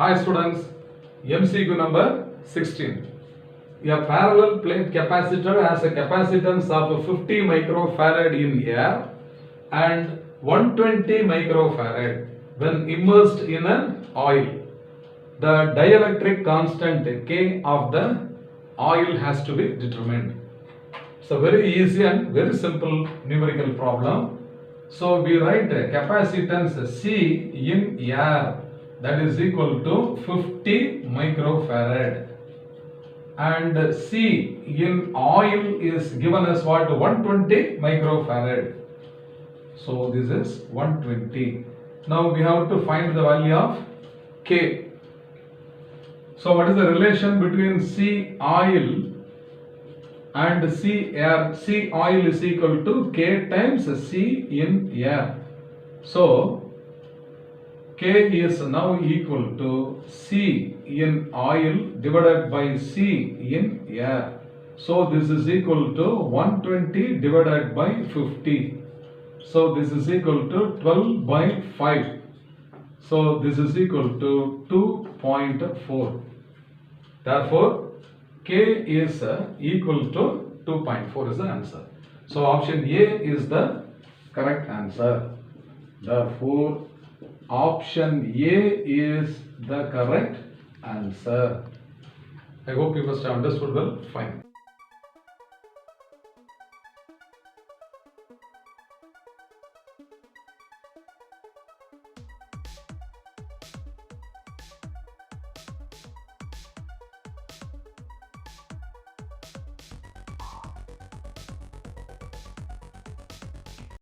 Hi students, MCQ number 16. A parallel plate capacitor has a capacitance of 50 microfarad in air and 120 microfarad when immersed in an oil. The dielectric constant K of the oil has to be determined. So very easy and very simple numerical problem. So we write capacitance C in air, that is equal to 50 microfarad, and C in oil is given as what? 120 microfarad. So this is 120. Now we have to find the value of K. So what is the relation between C oil and C air? C oil is equal to K times C in air. So K is now equal to C in oil divided by C in air. So this is equal to 120 divided by 50. So this is equal to 12 by 5. So this is equal to 2.4. Therefore, K is equal to 2.4 is the answer. So option A is the correct answer. Therefore, option A is the correct answer. I hope you must have understood well. Fine.